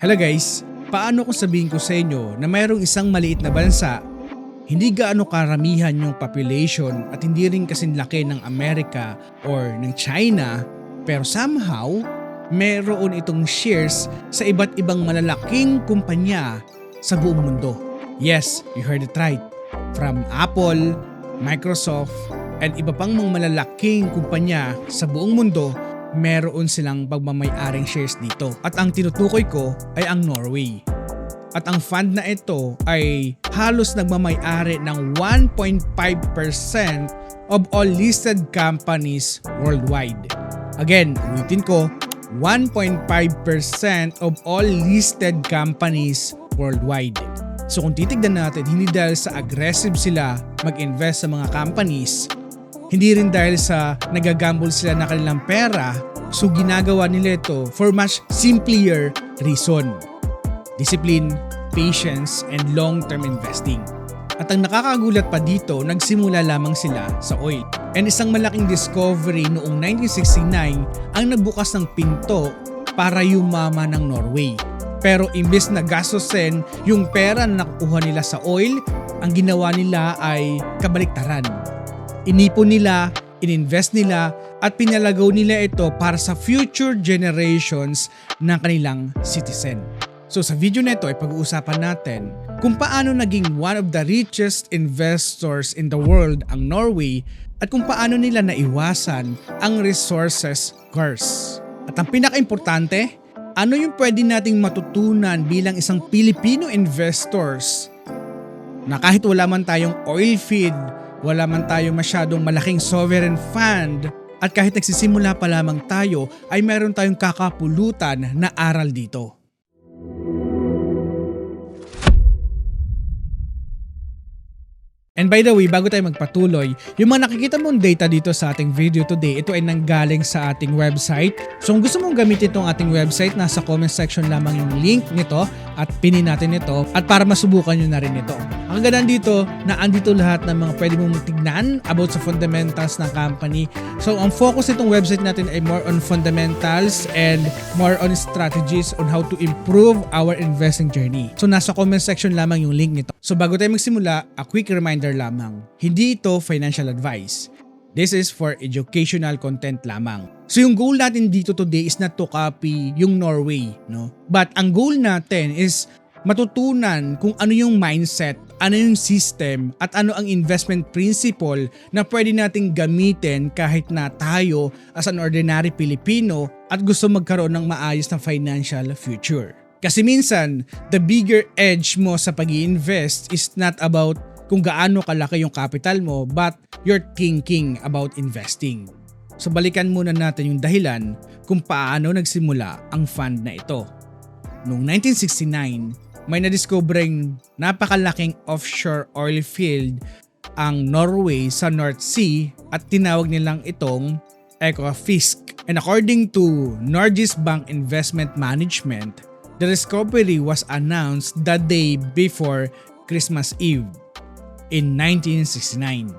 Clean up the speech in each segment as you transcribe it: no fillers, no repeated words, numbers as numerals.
Hello guys, paano kung sabihin ko sa inyo na mayroong isang maliit na bansa, hindi gaano karamihan yung population at hindi rin kasing laki ng Amerika or ng China, pero somehow, meron itong shares sa iba't ibang malalaking kumpanya sa buong mundo. Yes, you heard it right. From Apple, Microsoft, and iba pang mga malalaking kumpanya sa buong mundo, meron silang pagmamay-aring shares dito. At ang tinutukoy ko ay ang Norway. At ang fund na ito ay halos nagmamay-ari ng 1.5% of all listed companies worldwide. Again, ulitin ko, 1.5% of all listed companies worldwide. So kung titignan natin, hindi dahil sa aggressive sila mag-invest sa mga companies, hindi rin dahil sa nagagamble sila na kanilang pera, so ginagawa nila ito for much simpler reason. Discipline, patience, and long-term investing. At ang nakakagulat pa dito, nagsimula lamang sila sa oil. And isang malaking discovery noong 1969 ang nagbukas ng pinto para yumaman ng Norway. Pero imbes na gastusin yung pera na nakukuha nila sa oil, ang ginawa nila ay kabaliktaran. Inipon nila, ininvest nila, at pinalagaw nila ito para sa future generations ng kanilang citizen. So sa video na ito ay pag-uusapan natin kung paano naging one of the richest investors in the world ang Norway at kung paano nila naiwasan ang resources curse. At ang pinaka-importante, ano yung pwede nating matutunan bilang isang Filipino investors na kahit wala man tayong oil field, wala man tayong masyadong malaking sovereign fund, at kahit nagsisimula pa lamang tayo ay meron tayong kakapulutan na aral dito. And by the way, bago tayo magpatuloy, yung mga nakikita mong data dito sa ating video today, ito ay nanggaling sa ating website. So kung gusto mong gamitin itong ating website, nasa comment section lamang yung link nito at pinin natin ito at para masubukan nyo na rin ito. Ang ganda dito na andito lahat ng mga pwede mong tignan about sa fundamentals ng company. So ang focus nitong website natin ay more on fundamentals and more on strategies on how to improve our investing journey. So nasa comment section lamang yung link nito. So bago tayo magsimula, a quick reminder lamang. Hindi ito financial advice. This is for educational content lamang. So yung goal natin dito today is not to copy yung Norway, no? But ang goal natin is matutunan kung ano yung mindset, ano yung system, at ano ang investment principle na pwede nating gamitin kahit na tayo as an ordinary Pilipino at gusto magkaroon ng maayos na financial future. Kasi minsan, the bigger edge mo sa pag-i-invest is not about kung gaano kalaki yung capital mo, but you're thinking about investing. So balikan muna natin yung dahilan kung paano nagsimula ang fund na ito. Noong 1969, may nadiskubreng napakalaking offshore oil field ang Norway sa North Sea at tinawag nilang itong Ekofisk. And according to Norges Bank Investment Management, the discovery was announced the day before Christmas Eve in 1969.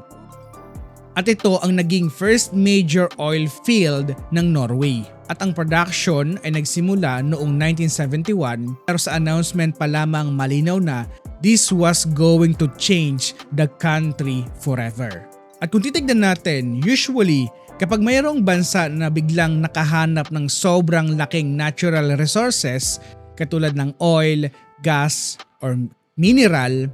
At ito ang naging first major oil field ng Norway. At ang production ay nagsimula noong 1971 pero sa announcement pa lamang malinaw na this was going to change the country forever. At kung titignan natin, usually kapag mayroong bansa na biglang nakahanap ng sobrang laking natural resources katulad ng oil, gas, or mineral,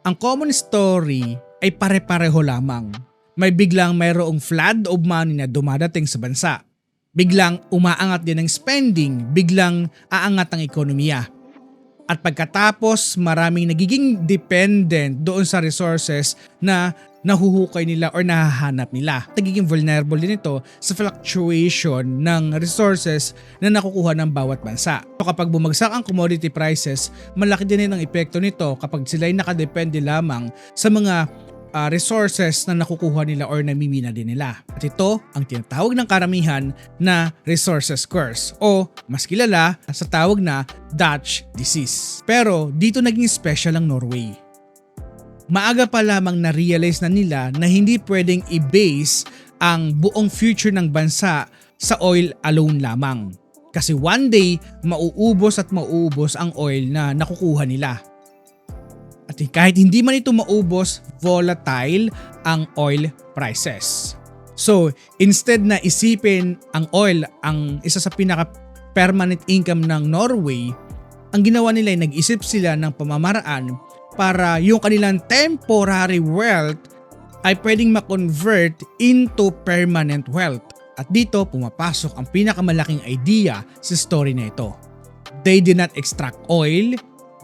ang common story ay pare-pareho lamang. May biglang mayroong flood of money na dumadating sa bansa. Biglang umaangat din ang spending, biglang aangat ang ekonomiya. At pagkatapos maraming nagiging dependent doon sa resources na nahuhukay nila or nahahanap nila. Nagiging vulnerable din ito sa fluctuation ng resources na nakukuha ng bawat bansa. So kapag bumagsak ang commodity prices, malaki din ang epekto nito kapag sila ay nakadepende lamang sa mga resources na nakukuha nila or namimina din nila. At ito ang tinatawag ng karamihan na resources curse o mas kilala sa tawag na Dutch disease. Pero dito naging special ang Norway. Maaga pa lamang na-realize na nila na hindi pwedeng i-base ang buong future ng bansa sa oil alone lamang. Kasi one day, mauubos at mauubos ang oil na nakukuha nila. At kahit hindi man ito maubos, volatile ang oil prices. So, instead na isipin ang oil ang isa sa pinaka-permanent income ng Norway, ang ginawa nila ay nag-isip sila ng pamamaraan para yung kanilang temporary wealth ay pwedeng ma-convert into permanent wealth. At dito pumapasok ang pinakamalaking idea sa story na ito. They did not extract oil,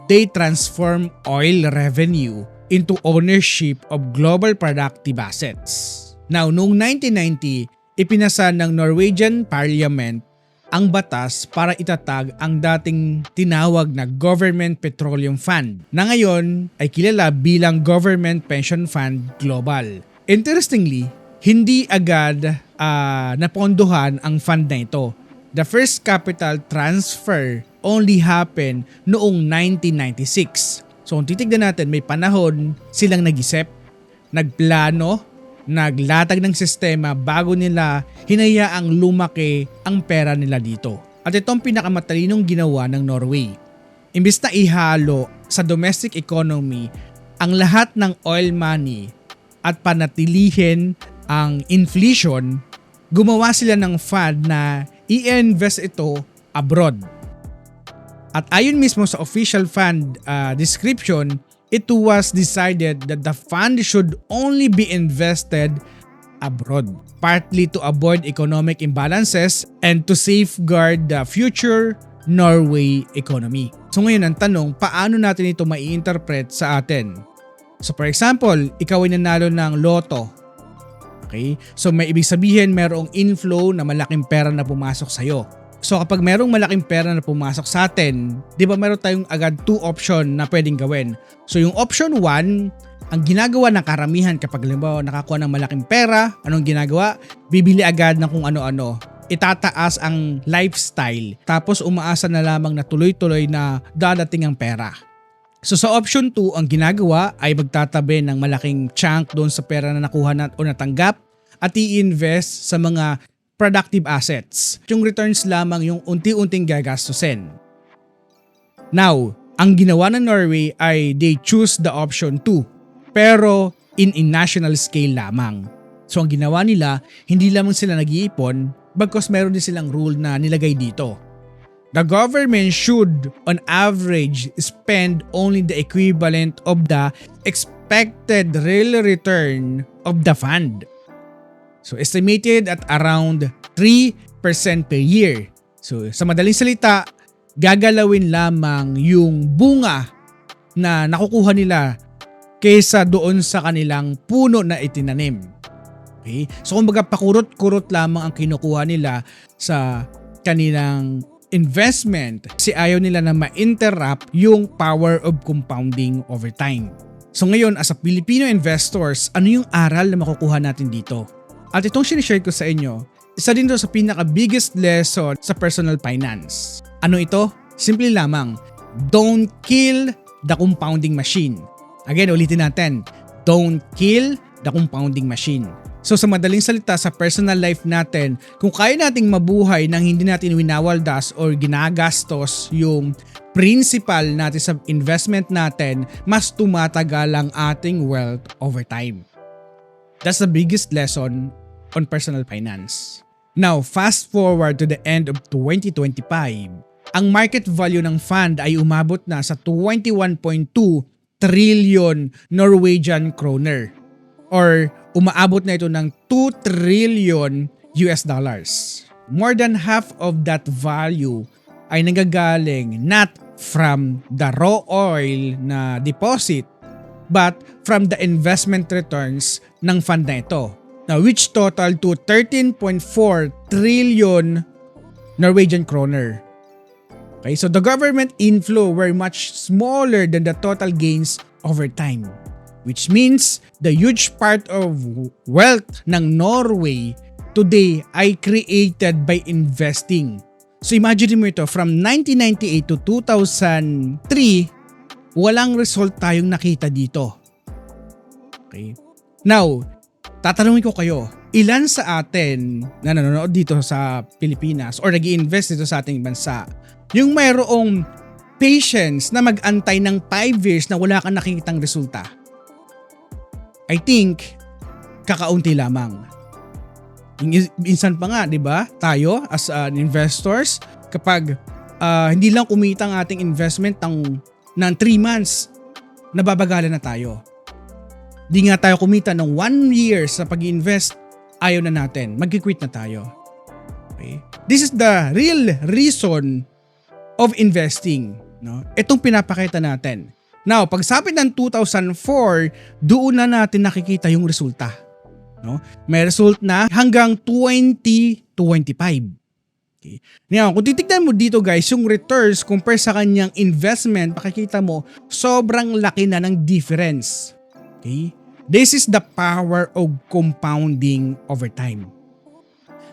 they transform oil revenue into ownership of global productive assets. Now, noong 1990, ipinasa ng Norwegian Parliament ang batas para itatag ang dating tinawag na Government Petroleum Fund na ngayon ay kilala bilang Government Pension Fund Global. Interestingly, hindi agad napondohan ang fund na ito. The first capital transfer only happened noong 1996. So kung titignan natin, may panahon silang nag-isip, nagplano, naglatag ng sistema bago nila hinayaang lumaki ang pera nila dito. At ito ang pinakamatalinong ginawa ng Norway. Imbis na ihalo sa domestic economy ang lahat ng oil money at panatilihin ang inflation, gumawa sila ng fund na i-invest ito abroad. At ayon mismo sa official fund description, it was decided that the fund should only be invested abroad, partly to avoid economic imbalances and to safeguard the future Norway economy. So ngayon ang tanong, paano natin ito mai-interpret sa atin? So for example, ikaw ay nanalo ng loto. Okay? So may ibig sabihin merong inflow na malaking pera na pumasok sa'yo. So kapag merong malaking pera na pumasok sa atin, di ba meron tayong agad 2 option na pwedeng gawin. So yung option 1, ang ginagawa ng karamihan kapag halimbawa nakakuha ng malaking pera, anong ginagawa? Bibili agad ng kung ano-ano. Itataas ang lifestyle. Tapos umaasa na lamang na tuloy-tuloy na dadating ang pera. So sa option 2, ang ginagawa ay magtatabi ng malaking chunk doon sa pera na nakuha o natanggap at i-invest sa mga productive assets. Yung returns lamang yung unti-unting gagastusin. Now, ang ginawa ng Norway ay they choose the option 2 pero in national scale lamang. So ang ginawa nila, hindi lamang sila nag-iipon bagkus meron din silang rule na nilagay dito. The government should on average spend only the equivalent of the expected real return of the fund. So estimated at around 3% per year. So sa madaling salita, gagalawin lamang yung bunga na nakukuha nila kaysa doon sa kanilang puno na itinanim. Okay? So kumbaga pakurot-kurot lamang ang kinukuha nila sa kanilang investment kasi ayaw nila na ma-interrupt yung power of compounding over time. So ngayon as a Filipino investors, ano yung aral na makukuha natin dito? At itong sinishare ko sa inyo, isa din to sa pinaka-biggest lesson sa personal finance. Ano ito? Simple lamang, don't kill the compounding machine. Again, ulitin natin, don't kill the compounding machine. So sa madaling salita, sa personal life natin, kung kaya nating mabuhay nang hindi natin winawaldas or ginagastos yung principal natin sa investment natin, mas tumatagal ang ating wealth over time. That's the biggest lesson on personal finance. Now, fast forward to the end of 2025. Ang market value ng fund ay umabot na sa 21.2 trillion Norwegian kroner or umaabot na ito ng 2 trillion US dollars. More than half of that value ay nanggagaling not from the raw oil na deposit but from the investment returns ng fund na ito. Now, which total to 13.4 trillion Norwegian kroner. Okay, so the government inflow were much smaller than the total gains over time. Which means the huge part of wealth ng Norway today ay created by investing. So imagine mo ito, from 1998 to 2003, walang result tayong nakita dito. Okay? Now, tatanungin ko kayo, ilan sa atin na nanonood dito sa Pilipinas or nag-i-invest dito sa ating bansa, yung mayroong patience na mag-antay ng 5 years na wala kang nakikitang resulta? I think, kakaunti lamang. Minsan pa nga, di ba? Tayo as investors, kapag hindi lang kumita ang ating investment ng 3 months, nababagalan na tayo. Di nga tayo kumita ng 1 year sa pag-invest, ayaw na natin, mag-quit na tayo. Okay? This is the real reason of investing. No? Itong pinapakita natin. Now, pagsapit ng 2004, doon na natin nakikita yung resulta. No? May result na hanggang 2025. Okay. Now, kung titignan mo dito guys, yung returns compare sa kanyang investment, makikita mo sobrang laki na ng difference. Okay? This is the power of compounding over time.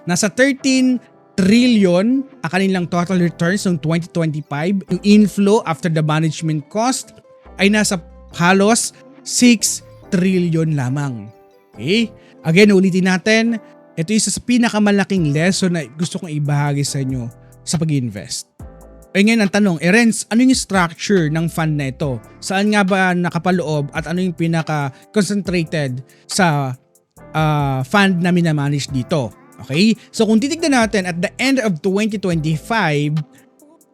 Nasa 13 trillion ang kanilang total returns noong 2025. Yung inflow after the management cost ay nasa halos 6 trillion lamang. Okay? Again, ulitin natin, ito isa sa pinakamalaking lesson na gusto kong ibahagi sa inyo sa pag-invest. Ngayon ang tanong, Renz, ano yung structure ng fund na ito? Saan nga ba nakapaloob at ano yung pinaka-concentrated sa fund na minamanage dito? Okay? So kung titignan natin at the end of 2025,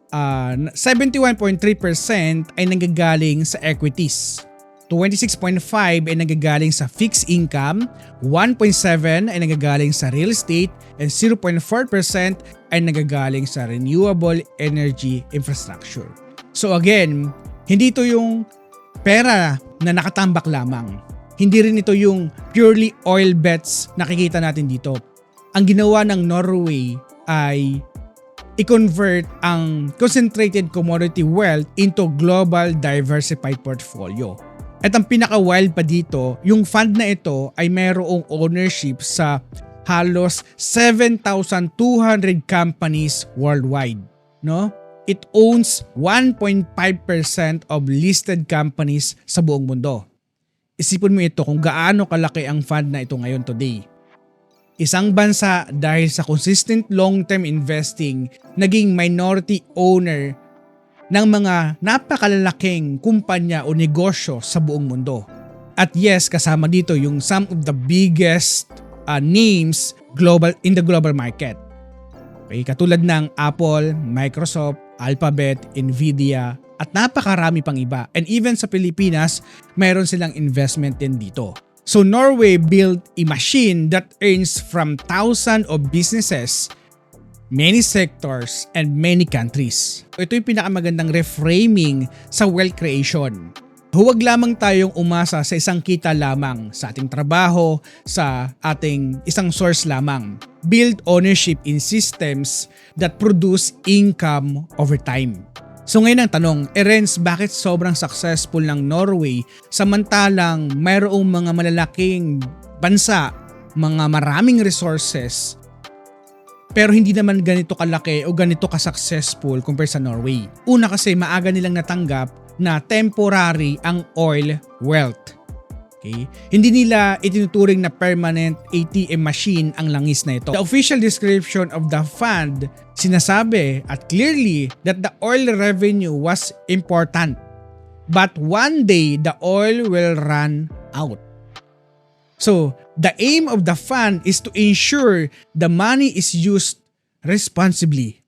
71.3% ay nanggagaling sa equities. 26.5% ay nanggagaling sa fixed income, 1.7% ay nanggagaling sa real estate, and 0.4% ay nanggagaling sa renewable energy infrastructure. So again, hindi ito yung pera na nakatambak lamang. Hindi rin ito yung purely oil bets na nakikita natin dito. Ang ginawa ng Norway ay i-convert ang concentrated commodity wealth into global diversified portfolio. At ang pinaka-wild pa dito, yung fund na ito ay mayroong ownership sa halos 7,200 companies worldwide. No? It owns 1.5% of listed companies sa buong mundo. Isipin mo ito kung gaano kalaki ang fund na ito ngayon today. Isang bansa dahil sa consistent long-term investing, naging minority owner ng mga napakalalaking kumpanya o negosyo sa buong mundo. At yes, kasama dito yung some of the biggest names in the global market. Okay, katulad ng Apple, Microsoft, Alphabet, Nvidia, at napakarami pang iba. And even sa Pilipinas, mayroon silang investment din dito. So Norway built a machine that earns from thousands of businesses, many sectors, and many countries. Ito yung pinakamagandang reframing sa wealth creation. Huwag lamang tayong umasa sa isang kita lamang sa ating trabaho, sa ating isang source lamang. Build ownership in systems that produce income over time. So ngayon ang tanong, Renz, bakit sobrang successful ng Norway samantalang mayroong mga malalaking bansa, mga maraming resources, pero hindi naman ganito kalaki o ganito ka-successful compare sa Norway? Una kasi maaga nilang natanggap na temporary ang oil wealth. Okay? Hindi nila itinuturing na permanent ATM machine ang langis na ito. The official description of the fund sinasabi at clearly that the oil revenue was important. But one day, the oil will run out. So, the aim of the fund is to ensure the money is used responsibly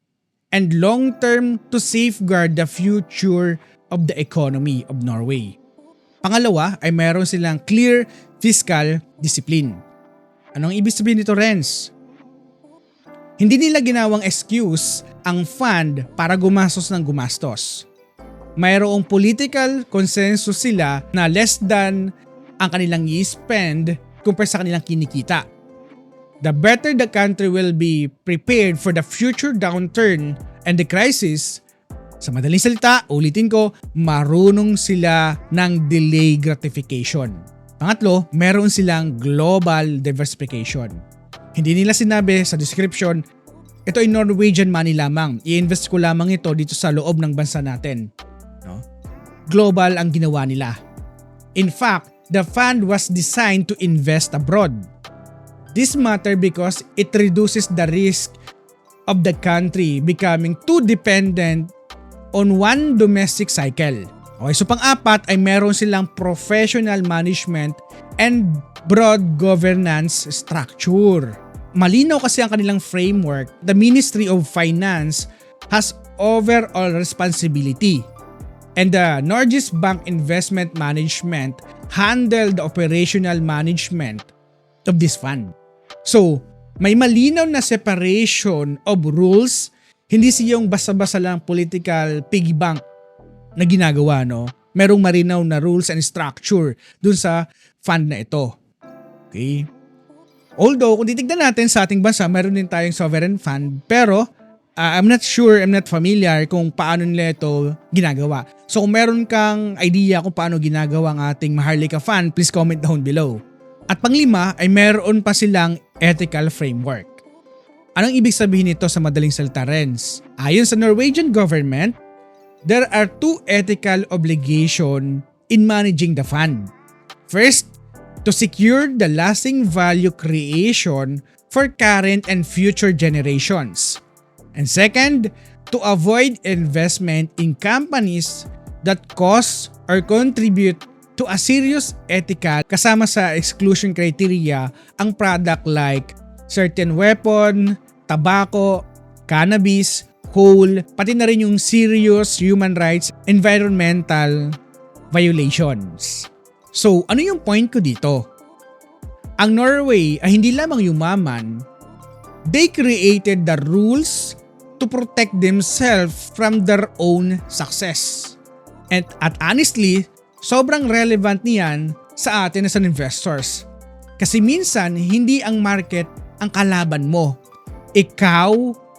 and long-term to safeguard the future of the economy of Norway. Pangalawa ay mayroon silang clear fiscal discipline. Anong ibig sabihin nito, Renz? Hindi nila ginawang excuse ang fund para gumastos ng gumastos. Mayroong political consensus sila na less than ang kanilang i-spend kumpara sa kanilang kinikita. The better the country will be prepared for the future downturn and the crisis, sa madaling salita, ulitin ko, marunong sila ng delay gratification. Pangatlo, meron silang global diversification. Hindi nila sinabi sa description, ito ay Norwegian money lamang. I-invest ko lamang ito dito sa loob ng bansa natin. No? Global ang ginawa nila. In fact, the fund was designed to invest abroad. This matter because it reduces the risk of the country becoming too dependent on one domestic cycle. Okay, so pang-apat ay meron silang professional management and broad governance structure. Malinaw kasi ang kanilang framework. The Ministry of Finance has overall responsibility. And the Norges Bank Investment Management handle the operational management of this fund. So, may malinaw na separation of rules, hindi siyang basta-basta lang political piggy bank na ginagawa, no? Merong marinaw na rules and structure dun sa fund na ito. Okay? Although, kung titignan natin sa ating bansa, meron din tayong sovereign fund, pero I'm not familiar kung paano nila ito ginagawa. So kung meron kang idea kung paano ginagawa ang ating Maharlika Fund, please comment down below. At panglima ay meron pa silang ethical framework. Anong ibig sabihin nito sa madaling salita, Renz? Ayon sa Norwegian government, there are two ethical obligations in managing the fund. First, to secure the lasting value creation for current and future generations. And second, to avoid investment in companies that cause or contribute to a serious ethical kasama sa exclusion criteria ang product like certain weapon, tobacco, cannabis, coal, pati na rin yung serious human rights, environmental violations. So, ano yung point ko dito? Ang Norway ay hindi lamang yumaman, they created the rules to protect themselves from their own success. At honestly, sobrang relevant niyan sa atin as investors. Kasi minsan, hindi ang market ang kalaban mo. Ikaw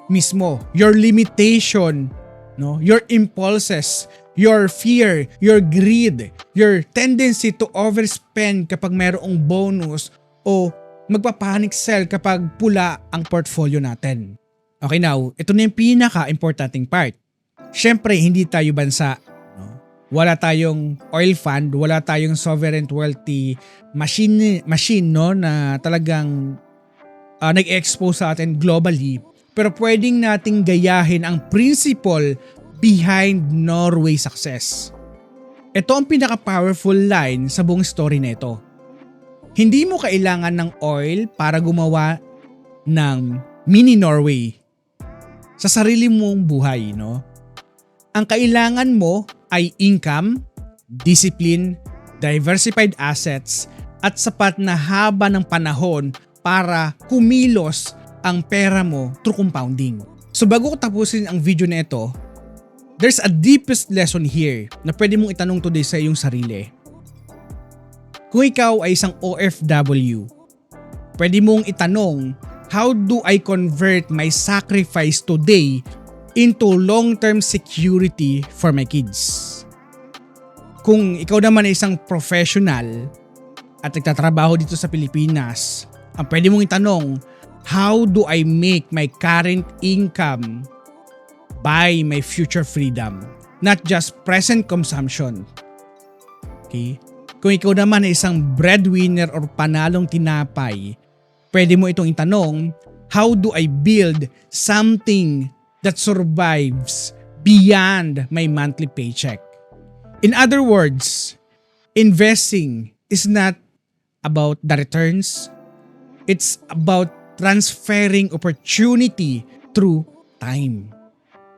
mismo, your limitation, no? Your impulses, your fear, your greed, your tendency to overspend kapag mayroong bonus o magpapanic sell kapag pula ang portfolio natin. Okay, now, ito na yung pinaka-importanting part. Siyempre, hindi tayo bansa. No? Wala tayong oil fund, wala tayong sovereign wealthy machine no, na talagang nag-expose sa atin globally. Pero pwedeng nating gayahin ang principle behind Norway success. Ito ang pinaka-powerful line sa buong story na ito. Hindi mo kailangan ng oil para gumawa ng mini Norway sa sarili mong buhay, no? Ang kailangan mo ay income, discipline, diversified assets, at sapat na haba ng panahon para kumilos ang pera mo through compounding. So bago ko tapusin ang video na ito, there's a deepest lesson here na pwede mong itanong today sa iyong sarili. Kung ikaw ay isang OFW, pwede mong itanong, how do I convert my sacrifice today into long-term security for my kids? Kung ikaw naman ay isang professional at nagtatrabaho dito sa Pilipinas, ang pwede mong itanong, how do I make my current income buy my future freedom? Not just present consumption. Okay? Kung ikaw naman ay isang breadwinner or panalong tinapay, pwede mo itong itanong, how do I build something that survives beyond my monthly paycheck? In other words, investing is not about the returns. It's about transferring opportunity through time.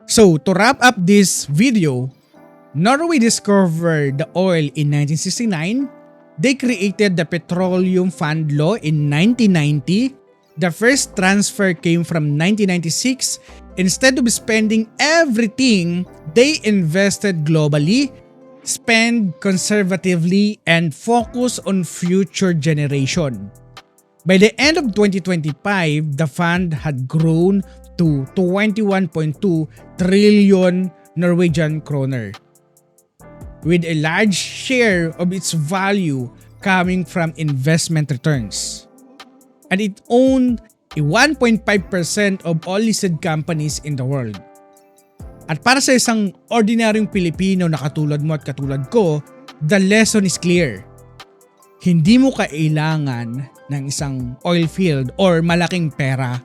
So, to wrap up this video, Norway discovered the oil in 1969. They created the Petroleum Fund Law in 1990. The first transfer came from 1996. Instead of spending everything, they invested globally, spend conservatively, and focus on future generation. By the end of 2025, the fund had grown to 21.2 trillion Norwegian kroner, with a large share of its value coming from investment returns. And it owned a 1.5% of all listed companies in the world. At para sa isang ordinaryong Pilipino na katulad mo at katulad ko, the lesson is clear. Hindi mo kailangan ng isang oil field or malaking pera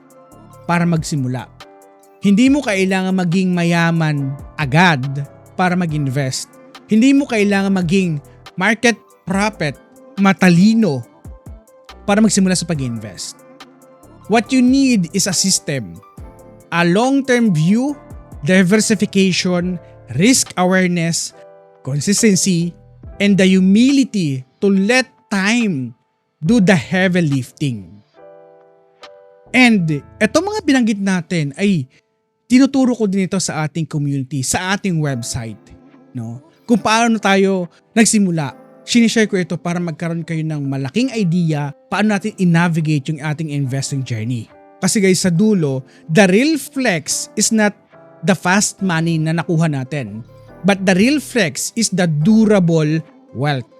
para magsimula. Hindi mo kailangan maging mayaman agad para mag-invest. Hindi mo kailangan maging market prophet, matalino para magsimula sa pag-invest. What you need is a system, a long-term view, diversification, risk awareness, consistency, and the humility to let time do the heavy lifting. And eto mga binanggit natin ay tinuturo ko din ito sa ating community, sa ating website, no? Kung paano tayo nagsimula. Sinishare ko ito para magkaroon kayo ng malaking idea paano natin i-navigate yung ating investing journey. Kasi guys, sa dulo, the real flex is not the fast money na nakuha natin, but the real flex is the durable wealth.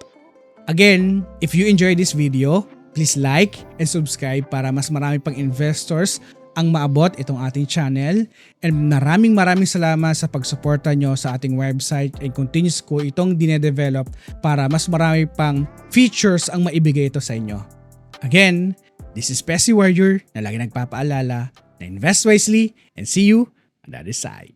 Again, if you enjoyed this video, please like and subscribe para mas marami pang investors ang maabot itong ating channel. And maraming salamat sa pagsuporta nyo sa ating website and continuous ko itong dinedevelop para mas marami pang features ang maibigay ito sa inyo. Again, this is Pessi Warrior na lagi nagpapaalala na invest wisely and see you on the other side.